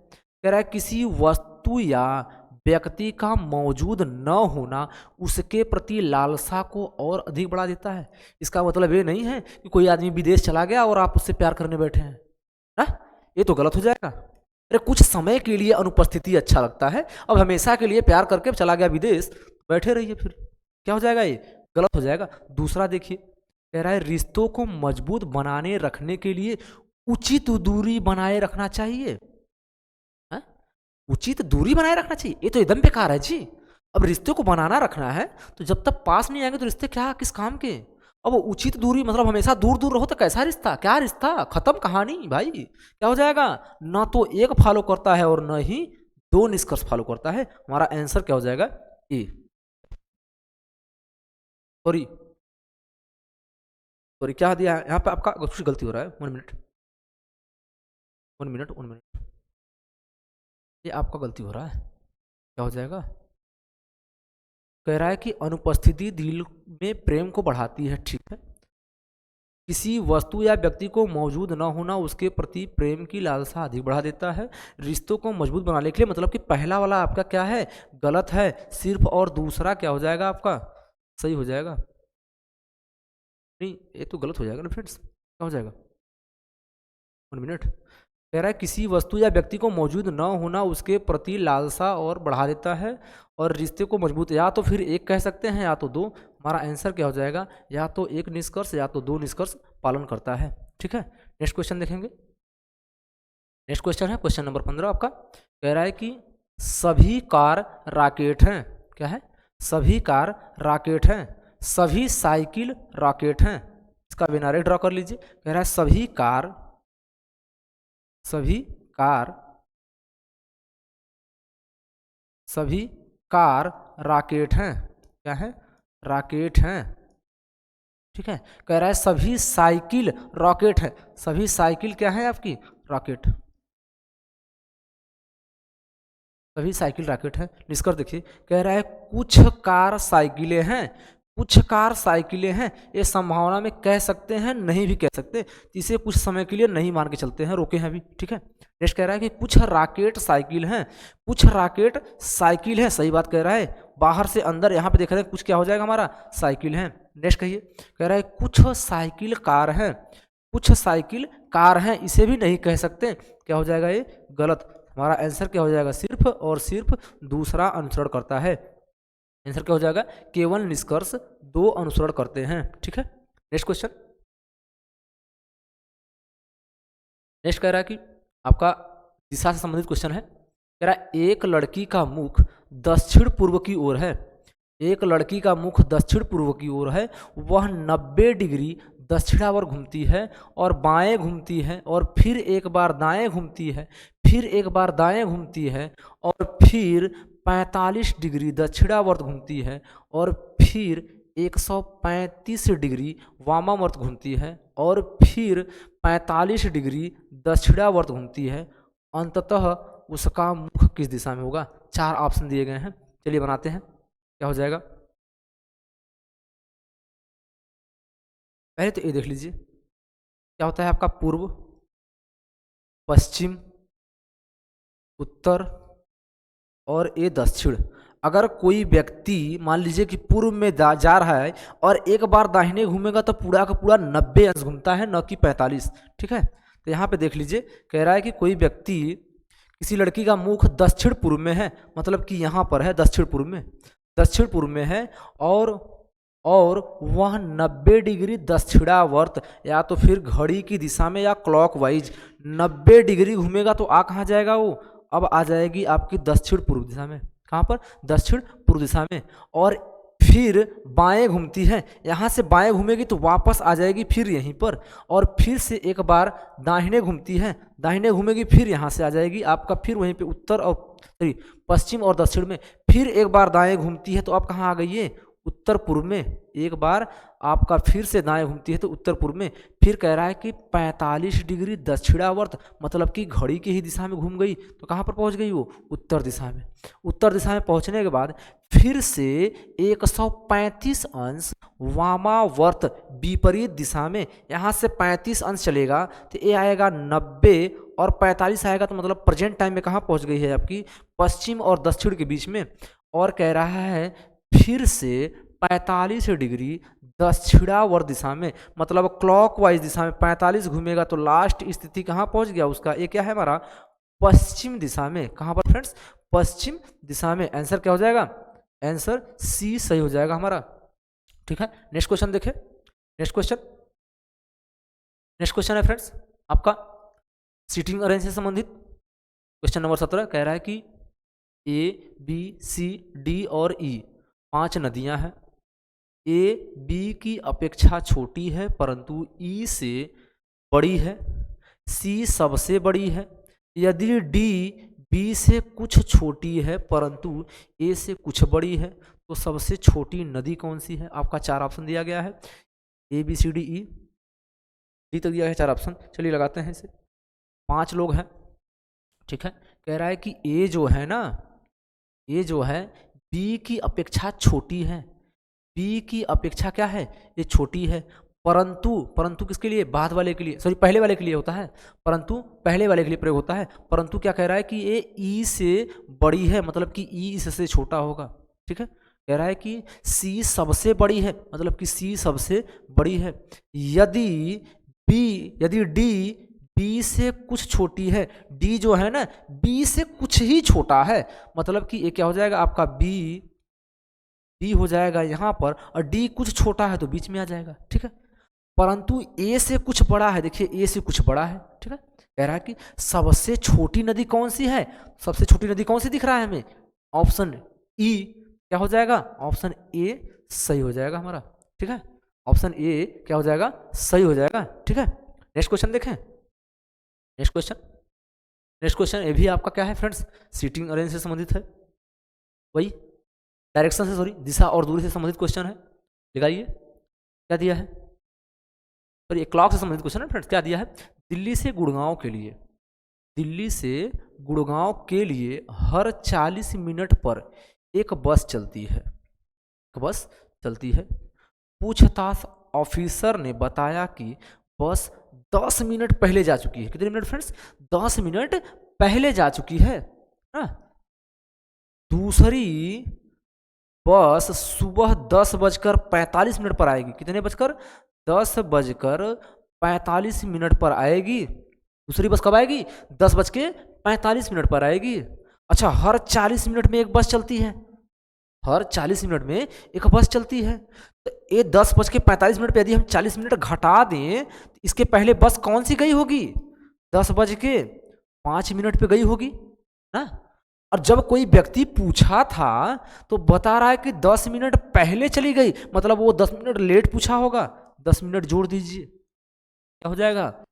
कह रहा है किसी वस्तु या व्यक्ति का मौजूद न होना उसके प्रति लालसा को और अधिक बढ़ा देता है। इसका मतलब ये नहीं है कि कोई आदमी विदेश चला गया और आप उससे प्यार करने बैठे हैं ना, ये तो गलत हो जाएगा। अरे कुछ समय के लिए अनुपस्थिति अच्छा लगता है, अब हमेशा के लिए प्यार करके चला गया विदेश, बैठे रहिए, फिर क्या हो जाएगा? ये गलत हो जाएगा। दूसरा देखिए, कह रहा है रिश्तों को मजबूत बनाने रखने के लिए उचित दूरी बनाए रखना चाहिए। उचित दूरी बनाए रखना चाहिए, ये तो एकदम बेकार है जी। अब रिश्ते को बनाना रखना है तो जब तक पास नहीं आएंगे तो रिश्ते क्या, किस काम के? अब उचित दूरी मतलब हमेशा दूर दूर रहो तो कैसा रिश्ता, क्या रिश्ता, खत्म कहानी भाई। क्या हो जाएगा? ना तो एक फॉलो करता है और न ही 2 निष्कर्ष फॉलो करता है। हमारा आंसर क्या हो जाएगा? ए। सॉरी सॉरी, क्या दिया है यहाँ पे? आपका कुछ गलती हो रहा है। 1 मिनट, ये आपका गलती हो रहा है। क्या हो जाएगा? कह रहा है कि अनुपस्थिति दिल में प्रेम को बढ़ाती है। ठीक है, किसी वस्तु या व्यक्ति को मौजूद न होना उसके प्रति प्रेम की लालसा अधिक बढ़ा देता है। रिश्तों को मजबूत बनाने के लिए, मतलब कि पहला वाला आपका क्या है? गलत है सिर्फ, और दूसरा क्या हो जाएगा आपका? सही हो जाएगा। नहीं, ये तो गलत हो जाएगा ना फ्रेंड्स। क्या हो जाएगा? 1 मिनट। कह रहा है किसी वस्तु या व्यक्ति को मौजूद न होना उसके प्रति लालसा और बढ़ा देता है, और रिश्ते को मजबूत, या तो फिर एक कह सकते हैं या तो 2। हमारा आंसर क्या हो जाएगा? या तो 1 निष्कर्ष या तो 2 निष्कर्ष पालन करता है। ठीक है, नेक्स्ट क्वेश्चन देखेंगे। नेक्स्ट क्वेश्चन है क्वेश्चन नंबर 15 आपका। कह रहा है कि सभी कार रॉकेट हैं। क्या है? सभी कार रॉकेट हैं, सभी साइकिल रॉकेट हैं। इसका बिनारे ड्रॉ कर लीजिए। कह रहा है सभी कार रॉकेट हैं। क्या है? रॉकेट हैं। ठीक है, कह रहा है सभी साइकिल रॉकेट है। सभी साइकिल क्या है आपकी? रॉकेट। सभी साइकिल रॉकेट है। निष्कर्ष देखिए, कह रहा है कुछ कार साइकिलें हैं, कुछ कार साइकिलें हैं। ये संभावना में कह सकते हैं, नहीं भी कह सकते, इसे कुछ समय के लिए नहीं मान के चलते हैं, रोके हैं अभी। ठीक है, नेक्स्ट कह रहा है कि कुछ रॉकेट साइकिल हैं, कुछ रॉकेट साइकिल है। सही बात कह रहा है, बाहर से अंदर यहाँ पे देख रहे हैं, कुछ क्या हो जाएगा हमारा? साइकिल है। नेक्स्ट कहिए, कह रहा है कुछ साइकिल कार हैं, कुछ साइकिल कार हैं, इसे भी नहीं कह सकते। क्या हो जाएगा? ये गलत। हमारा आंसर क्या हो जाएगा? सिर्फ और सिर्फ दूसरा अनुसरण करता है। आंसर क्या हो जाएगा? केवल निष्कर्ष 2 अनुसरण करते हैं। ठीक है, नेक्स्ट क्वेश्चन। नेक्स्ट कह रहा है कि आपका दिशा से संबंधित क्वेश्चन है। कह रहा है एक लड़की का मुख दक्षिण पूर्व की ओर है। एक लड़की का मुख दक्षिण पूर्व की ओर है, वह 90 डिग्री दक्षिणावर घूमती है और बाएं घूमती है, और फिर एक बार दाएं घूमती है, फिर एक बार दाएं घूमती है, और फिर 45 डिग्री दक्षिणावर्त घूमती है, और फिर 135 डिग्री वामावर्त घूमती है, और फिर 45 डिग्री दक्षिणावर्त घूमती है। अंततः उसका मुख किस दिशा में होगा? 4 ऑप्शन दिए गए हैं, चलिए बनाते हैं। क्या हो जाएगा? पहले तो ये देख लीजिए, क्या होता है आपका? पूर्व, पश्चिम, उत्तर और ये दक्षिण। अगर कोई व्यक्ति मान लीजिए कि पूर्व में जा रहा है और एक बार दाहिने घूमेगा तो पूरा का पूरा 90 अंश घूमता है, न कि 45। ठीक है, तो यहाँ पे देख लीजिए, कह रहा है कि कोई व्यक्ति, किसी लड़की का मुख दक्षिण पूर्व में है, मतलब कि यहाँ पर है दक्षिण पूर्व में है, और वह 90 डिग्री दक्षिणावर्त या तो फिर घड़ी की दिशा में या क्लॉकवाइज 90 डिग्री घूमेगा तो आ कहाँ जाएगा वो, अब आ जाएगी आपकी दक्षिण पूर्व दिशा में। कहाँ पर? दक्षिण पूर्व दिशा में। और फिर बाएं घूमती है, यहाँ से बाएं घूमेगी तो वापस आ जाएगी फिर यहीं पर, और फिर से एक बार दाहिने घूमती है, दाहिने घूमेगी फिर यहाँ से आ जाएगी आपका फिर वहीं पे उत्तर और पश्चिम और दक्षिण में, फिर एक बार दाएं घूमती है तो अब कहाँ आ गई है? उत्तर पूर्व में। एक बार आपका फिर से दाएं घूमती है तो उत्तर पूर्व में। फिर कह रहा है कि 45 डिग्री दक्षिणावर्त, मतलब कि घड़ी की ही दिशा में घूम गई तो कहाँ पर पहुँच गई वो? उत्तर दिशा में। उत्तर दिशा में पहुँचने के बाद फिर से 135 अंश वामावर्त विपरीत दिशा में, यहाँ से 35 अंश चलेगा तो ये आएगा 90 और 45 आएगा तो मतलब प्रेजेंट टाइम में कहाँ पहुँच गई है आपकी? पश्चिम और दक्षिण के बीच में। और कह रहा है फिर से 45 डिग्री दक्षिणावर्त दिशा में, मतलब क्लॉकवाइज दिशा में 45 घूमेगा तो लास्ट स्थिति कहाँ पहुँच गया उसका? ये क्या है हमारा? पश्चिम दिशा में। कहाँ पर फ्रेंड्स? पश्चिम दिशा में। आंसर क्या हो जाएगा? आंसर सी सही हो जाएगा हमारा। ठीक है, नेक्स्ट क्वेश्चन देखें। नेक्स्ट क्वेश्चन है फ्रेंड्स आपका सीटिंग अरेंज से संबंधित। क्वेश्चन नंबर 17 कह रहा है कि ए बी सी डी और ई 5 नदियां हैं। ए बी की अपेक्षा छोटी है परंतु ई से बड़ी है, सी सबसे बड़ी है। यदि डी बी से कुछ छोटी है परंतु ए से कुछ बड़ी है तो सबसे छोटी नदी कौन सी है? आपका 4 ऑप्शन दिया गया है, A B C D E, D तक दिया है 4 ऑप्शन। चलिए लगाते हैं इसे। 5 लोग हैं। ठीक है, कह रहा है कि ए जो है ना, ए जो है बी की अपेक्षा छोटी है। बी की अपेक्षा क्या है? ये छोटी है, परंतु किसके लिए? बाद वाले के लिए, सॉरी पहले वाले के लिए होता है, परंतु पहले वाले के लिए प्रयोग होता है। परंतु क्या कह रहा है कि ये ई से बड़ी है, मतलब कि ई इससे छोटा होगा। ठीक है, कह रहा है कि सी सबसे बड़ी है, मतलब कि सी सबसे बड़ी है। यदि डी बी से कुछ छोटी है, डी जो है ना बी से कुछ ही छोटा है, मतलब कि ये क्या हो जाएगा आपका? बी हो जाएगा यहाँ पर, और डी कुछ छोटा है तो बीच में आ जाएगा। ठीक है, परंतु ए से कुछ बड़ा है, देखिए ए से कुछ बड़ा है। ठीक है, कह रहा है कि सबसे छोटी नदी कौन सी है? सबसे छोटी नदी कौन सी दिख रहा है हमें? ऑप्शन ई क्या हो जाएगा? ऑप्शन ए सही हो जाएगा हमारा। ठीक है, ऑप्शन ए क्या हो जाएगा? सही हो जाएगा। ठीक है, नेक्स्ट क्वेश्चन देखें। नेक्स्ट क्वेश्चन ये भी आपका क्या है फ्रेंड्स? सीटिंग अरेंज से संबंधित है, वही डायरेक्शन से, सॉरी दिशा और दूरी से संबंधित क्वेश्चन है। लगाइए क्या दिया है, सॉरी ये क्लॉक से संबंधित क्वेश्चन है फ्रेंड्स। क्या दिया है? दिल्ली से गुड़गांव के लिए हर 40 मिनट पर एक बस चलती है। पूछताछ ऑफिसर ने बताया कि बस 10 मिनट पहले जा चुकी है। कितने मिनट फ्रेंड्स? 10 मिनट पहले जा चुकी है ना। दूसरी बस सुबह 10:45 पर आएगी। कितने बजकर? 10:45 पर आएगी। दूसरी बस कब आएगी? 10:45 पर आएगी। अच्छा, हर 40 मिनट में एक बस चलती है, हर 40 मिनट में एक बस चलती है। तो ये 10:45 पे यदि हम 40 मिनट घटा दें तो इसके पहले बस कौन सी गई होगी? 10:05 पे गई होगी ना। और जब कोई व्यक्ति पूछा था तो बता रहा है कि 10 मिनट पहले चली गई, मतलब वो 10 मिनट लेट पूछा होगा। 10 मिनट जोड़ दीजिए, क्या हो जाएगा?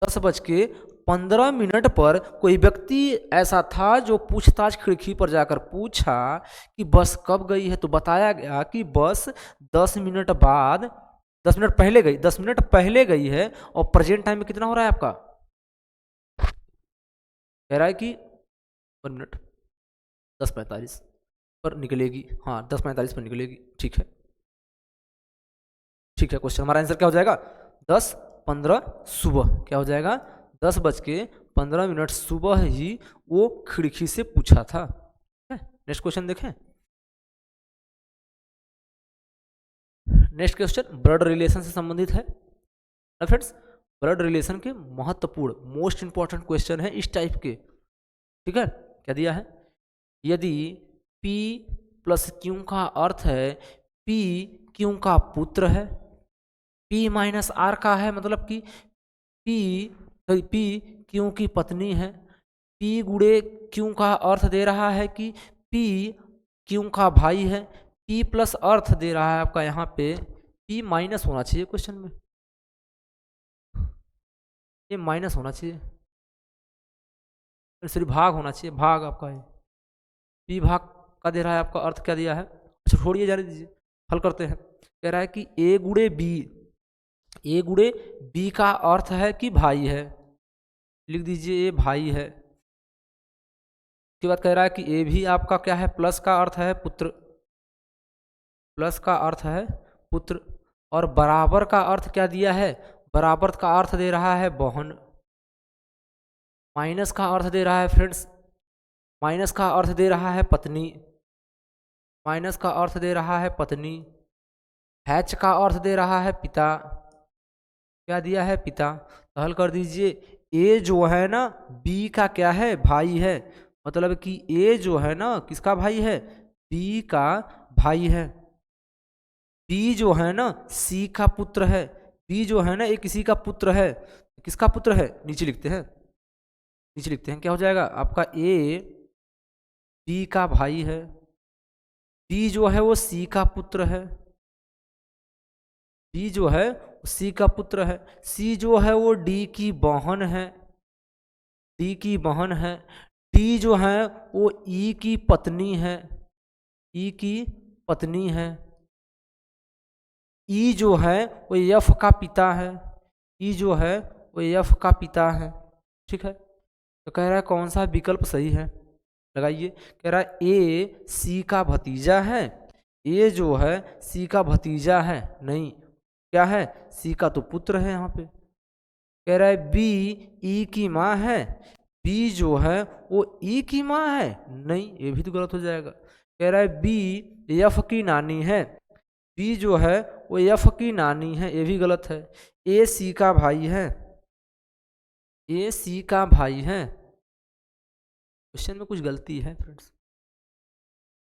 10:15 पर कोई व्यक्ति ऐसा था जो पूछताछ खिड़की पर जाकर पूछा कि बस कब गई है, तो बताया गया कि बस 10 मिनट पहले गई है। और प्रेजेंट टाइम में कितना हो रहा है आपका? कह रहा है कि 1 मिनट 10:45 पर निकलेगी। हाँ, 10:45 पर निकलेगी। ठीक है, क्वेश्चन हमारा आंसर क्या हो जाएगा? 10:15 सुबह। क्या हो जाएगा? 10:15 सुबह ही वो खिड़की से पूछा था। नेक्स्ट क्वेश्चन देखें। नेक्स्ट क्वेश्चन ब्लड रिलेशन से संबंधित है ना फ्रेंड्स। ब्लड रिलेशन के महत्वपूर्ण मोस्ट इंपॉर्टेंट क्वेश्चन है इस टाइप के, ठीक है। क्या दिया है, यदि P प्लस Q का अर्थ है P Q का पुत्र है, P माइनस R का है मतलब कि P Q की पत्नी है, P गुणे Q का अर्थ दे रहा है कि P Q का भाई है, P प्लस अर्थ दे रहा है आपका यहाँ पे P माइनस होना चाहिए क्वेश्चन में, ये माइनस होना चाहिए, सिर्फ भाग होना चाहिए, भाग आपका है P भाग का दे रहा है आपका अर्थ क्या दिया है। अच्छा छोड़िए जाने दीजिए, हल करते हैं। कह रहा है कि A गुणे B का अर्थ है कि भाई है, लिख दीजिए ये भाई है। उसके बाद कह रहा है कि A भी आपका क्या है, प्लस का अर्थ है पुत्र, प्लस का अर्थ है पुत्र, और बराबर का अर्थ क्या दिया है, बराबर का अर्थ दे रहा है बहन, माइनस का अर्थ दे रहा है फ्रेंड्स, माइनस का अर्थ दे रहा है पत्नी, माइनस का अर्थ दे रहा है पत्नी, हैच का अर्थ दे रहा है पिता, क्या दिया है पिता। तो हल कर दीजिए, ए जो है ना बी का क्या है, भाई है, मतलब कि ए जो है ना किसका भाई है, बी का भाई है। बी जो है ना सी का पुत्र है, बी जो है ना ये किसी का पुत्र है, किसका पुत्र है, नीचे लिखते हैं, नीचे लिखते हैं क्या हो जाएगा आपका, ए बी का भाई है, बी जो है वो सी का पुत्र है, बी जो है सी का पुत्र है, सी जो है वो डी की बहन है, डी की बहन है, डी जो है वो ई की पत्नी है, ई की पत्नी है, ई जो है वो एफ का पिता है, ई जो है वो एफ का पिता है, ठीक है। तो कह रहा है कौन सा विकल्प सही है, लगाइए। कह रहा है ए सी का भतीजा है, ए जो है सी का भतीजा है, नहीं क्या है, सी का तो पुत्र है यहाँ पे। कह रहा है बी ई की माँ है, बी जो है वो ई की माँ है, नहीं ये भी तो गलत हो जाएगा। कह रहा है बी एफ की नानी है, बी जो है वो एफ की नानी है, ये भी गलत है। ए सी का भाई है, ए सी का भाई है, क्वेश्चन में कुछ गलती है फ्रेंड्स,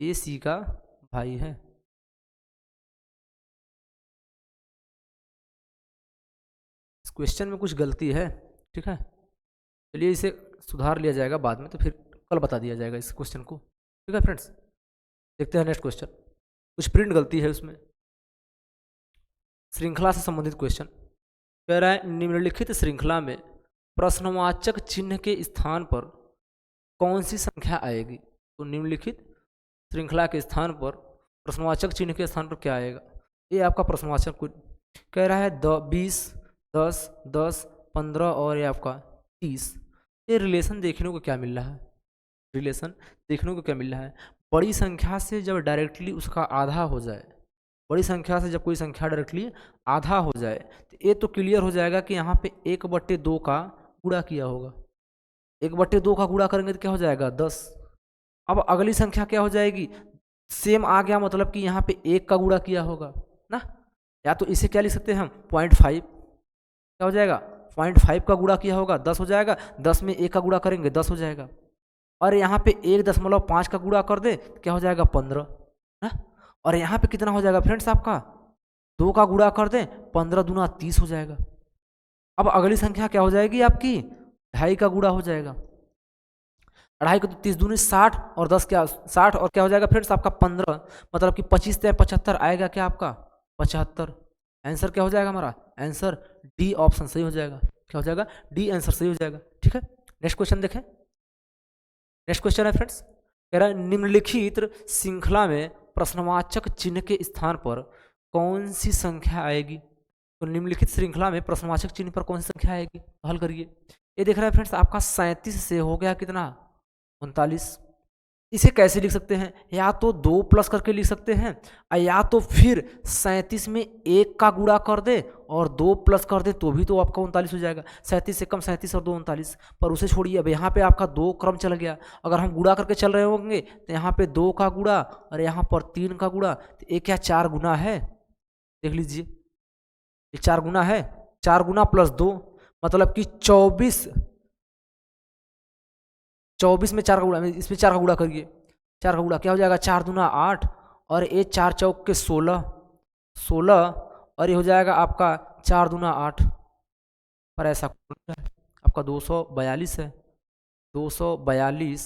ए सी का भाई है, इस क्वेश्चन में कुछ गलती है, ठीक है। चलिए इसे सुधार लिया जाएगा बाद में, तो फिर कल बता दिया जाएगा इस क्वेश्चन को, ठीक है फ्रेंड्स। देखते हैं नेक्स्ट क्वेश्चन, कुछ प्रिंट गलती है उसमें, श्रृंखला से संबंधित क्वेश्चन। कह रहा है निम्नलिखित श्रृंखला में प्रश्नवाचक चिन्ह के स्थान पर कौन सी संख्या आएगी। तो निम्नलिखित श्रृंखला के स्थान पर प्रश्नवाचक चिन्ह के स्थान पर क्या आएगा, ये आपका प्रश्नवाचक कह रहा है 20, 10, 10, 15 और ये आपका 30। ये रिलेशन देखने को क्या मिल रहा है, रिलेशन देखने को क्या मिल रहा है, बड़ी संख्या से जब डायरेक्टली उसका आधा हो जाए, बड़ी संख्या से जब कोई संख्या डायरेक्टली आधा हो जाए तो ये तो क्लियर हो जाएगा कि यहाँ पे 1/2 का गुणा किया होगा, 1/2 का गुणा करेंगे तो क्या हो जाएगा 10। अब अगली संख्या क्या हो जाएगी, सेम आ गया मतलब कि यहाँ पे 1 का गुणा किया होगा ना, या तो इसे क्या लिख सकते हैं हम 0.5, क्या हो जाएगा 0.5 का गुणा किया होगा 10 हो जाएगा, 10 में 1 का गुणा करेंगे 10 हो जाएगा, और यहाँ पे 1.5 का गुणा कर दे तो क्या हो जाएगा 15 ना, और यहाँ पे कितना हो जाएगा फ्रेंड्स आपका 2 का गुणा कर दें 15 दूना 30 हो जाएगा। अब अगली संख्या क्या हो जाएगी आपकी 2.5 का गुणा हो जाएगा, 2.5 को तो 30 दूनी 60 और 10 क्या 60 और क्या हो जाएगा फ्रेंड्स आपका 15, मतलब कि 25 से 75 आएगा क्या आपका 75। आंसर क्या हो जाएगा हमारा, आंसर डी ऑप्शन सही हो जाएगा, क्या हो जाएगा डी आंसर सही हो जाएगा, ठीक है। नेक्स्ट क्वेश्चन देखें, नेक्स्ट क्वेश्चन है फ्रेंड्स, कह रहा है निम्नलिखित श्रृंखला में प्रश्नवाचक चिन्ह के स्थान पर कौन सी संख्या आएगी। तो निम्नलिखित श्रृंखला में प्रश्नवाचक चिन्ह पर कौन सी संख्या आएगी, तो हल करिए। ये देख रहे हैं फ्रेंड्स आपका 37 से हो गया कितना 39। इसे कैसे लिख सकते हैं, या तो 2 प्लस करके लिख सकते हैं, या तो फिर 37 में 1 का गुणा कर दे और 2 प्लस कर दे तो भी तो आपका 39 हो जाएगा। 37 से कम 37 और 2 39, पर उसे छोड़िए। अब यहाँ पे आपका 2 क्रम चल गया, अगर हम गुणा करके चल रहे होंगे तो यहाँ पे 2 का गुणा और यहाँ पर 3 का गुणा, तो एक क्या 4 गुना है, देख लीजिए, ये 4 गुना है, 4 गुना प्लस 2 मतलब कि 24, 24 में 4 का गुणा, इसमें 4 का गुणा करिए, 4 का गुणा क्या हो जाएगा, 4 दूना 8 और ये 4 चौक के 16, 16 और ये हो जाएगा आपका 4 दूना 8 पर ऐसा आपका 242 है, 242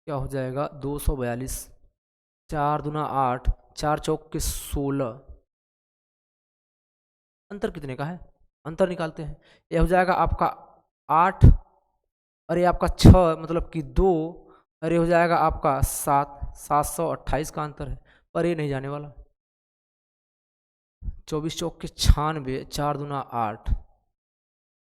क्या हो जाएगा 242, 4 दूना 8, 4 चौक के 16, अंतर कितने का है, अंतर निकालते हैं, ये हो जाएगा आपका 8 और ये आपका 6 मतलब कि 2 और ये हो जाएगा आपका 7, 728 का अंतर है, पर ये नहीं जाने वाला। 24 चौक के 96, 4 दूना 8,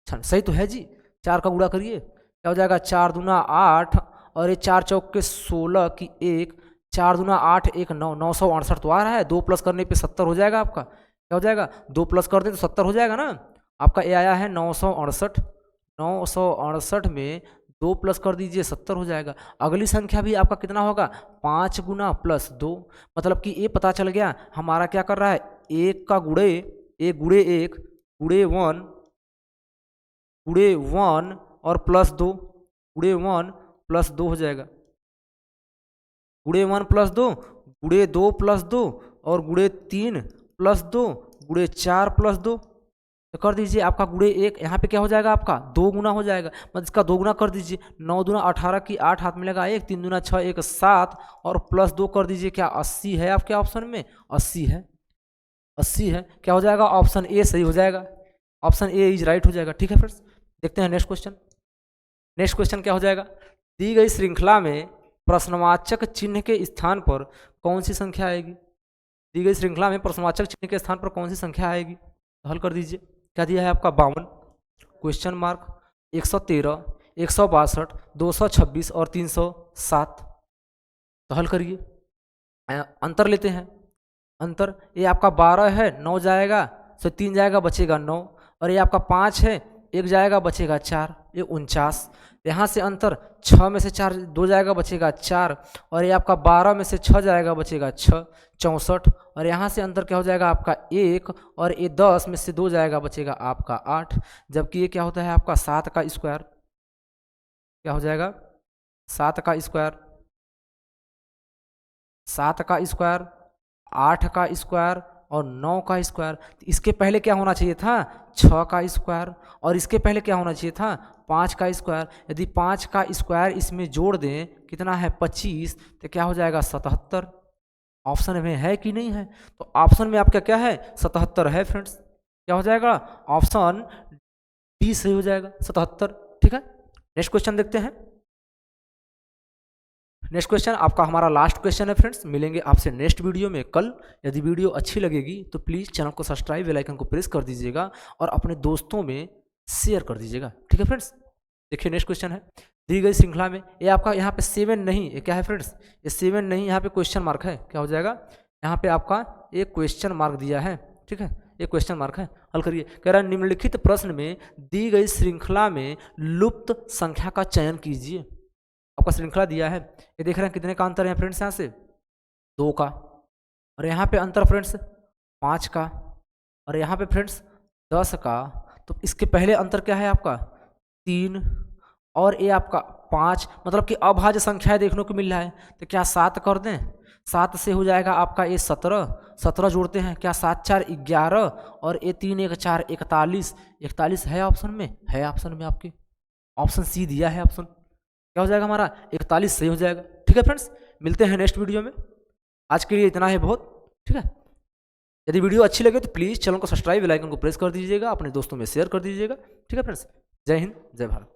सही तो है जी, 4 का गुणा करिए क्या हो जाएगा 4 दूना 8 और ये 4 चौक के 16 की 1, 4 दूना 8 1 9, 968 तो आ रहा है, 2 प्लस करने पे 70 हो जाएगा आपका, क्या हो जाएगा 2 प्लस कर दे तो 70 हो जाएगा ना, आपका ये आया है 968, 968 में 2 प्लस कर दीजिए 70 हो जाएगा। अगली संख्या भी आपका कितना होगा 5 गुना प्लस 2 मतलब कि ये पता चल गया हमारा क्या कर रहा है, 1 का गुणे 1 गुणे 1 गुणे 1 गुणे 1 और प्लस 2 गुणे 1 प्लस 2 हो जाएगा, गुणे 1 प्लस 2 गुणे 2 प्लस 2 और गुणे 3 प्लस 2 गुणे 4 प्लस 2 तो कर दीजिए आपका गुणे 1, यहाँ पे क्या हो जाएगा आपका 2 गुना हो जाएगा, मतलब इसका 2 गुना कर दीजिए, 9 दूना 18 की 8 हाथ मिलेगा 1, 3 दूना 6 1 7 और प्लस 2 कर दीजिए, क्या 80 है आपके ऑप्शन में, 80 है, 80 है, क्या हो जाएगा ऑप्शन ए सही हो जाएगा, ऑप्शन ए इज राइट हो जाएगा। ठीक है फ्रेंड्स, देखते हैं नेक्स्ट क्वेश्चन। नेक्स्ट क्वेश्चन क्या हो जाएगा, दी गई श्रृंखला में प्रश्नवाचक चिन्ह के स्थान पर कौन सी संख्या आएगी, दी गई श्रृंखला में प्रश्नवाचक चिन्ह के स्थान पर कौन सी संख्या आएगी, तो हल कर दीजिए, क्या दिया है आपका 52, क्वेश्चन मार्क, 113, 162, 226 और 307, तो हल करिए, अंतर लेते हैं, अंतर ये आपका 12 है, 9 जाएगा तो 3 जाएगा बचेगा 9 और ये आपका 5 है, 1 जाएगा बचेगा 4, ये 49, यहाँ से अंतर 6 में से 4 2 जाएगा बचेगा 4 और ये आपका 12 में से 6 जाएगा बचेगा 6, 64 और यहाँ से अंतर क्या हो जाएगा आपका 1 और ये 10 में से 2 जाएगा बचेगा आपका 8, जबकि ये क्या होता है आपका 7 का स्क्वायर, क्या हो जाएगा 7 का स्क्वायर, 7 का स्क्वायर, 8 का स्क्वायर और 9 का स्क्वायर, इसके पहले क्या होना चाहिए था 6 का स्क्वायर और इसके पहले क्या होना चाहिए था 5 का स्क्वायर, यदि 5 का स्क्वायर इसमें जोड़ दें कितना है 25 तो क्या हो जाएगा 77, ऑप्शन में है कि नहीं है, तो ऑप्शन में आपका क्या है 77 है फ्रेंड्स, क्या हो जाएगा ऑप्शन डी सही हो जाएगा 77। ठीक है, नेक्स्ट क्वेश्चन देखते हैं। नेक्स्ट क्वेश्चन आपका हमारा लास्ट क्वेश्चन है फ्रेंड्स, मिलेंगे आपसे नेक्स्ट वीडियो में कल। यदि वीडियो अच्छी लगेगी तो प्लीज़ चैनल को सब्सक्राइब, बेल आइकन को प्रेस कर दीजिएगा और अपने दोस्तों में शेयर कर दीजिएगा। ठीक है फ्रेंड्स, देखिए नेक्स्ट क्वेश्चन है, दी गई श्रृंखला में ये आपका यहाँ पे 7 नहीं, ये क्या है फ्रेंड्स, ये 7 नहीं, यहाँ पे क्वेश्चन मार्क है, क्या हो जाएगा यहाँ पे आपका एक क्वेश्चन मार्क दिया है। ठीक है, ये क्वेश्चन मार्क है, हल करिए। कह रहा है निम्नलिखित प्रश्न में दी गई श्रृंखला में लुप्त संख्या का चयन कीजिए, आपका श्रृंखला दिया है, ये देख रहे हैं कितने का अंतर है फ्रेंड्स, यहाँ से 2 का और यहाँ पे अंतर फ्रेंड्स 5 का और यहाँ पे फ्रेंड्स 10 का, तो इसके पहले अंतर क्या है आपका 3 और ये आपका 5, मतलब कि अभाज्य संख्या देखने को मिल रहा है, तो क्या 7 कर दें, 7 से हो जाएगा आपका ये 17, 17 जोड़ते हैं क्या 7 4 11 और ये 3 1 4 41, 41 है ऑप्शन में, है ऑप्शन में आपके, ऑप्शन सी दिया है ऑप्शन, क्या हो जाएगा हमारा 41 सही हो जाएगा। ठीक है फ्रेंड्स, मिलते हैं नेक्स्ट वीडियो में, आज के लिए इतना है बहुत। ठीक है, यदि वीडियो अच्छी लगे तो प्लीज़ चैनल को सब्सक्राइब, बेल आइकन को प्रेस कर दीजिएगा, अपने दोस्तों में शेयर कर दीजिएगा। ठीक है फ्रेंड्स, जय हिंद जय भारत।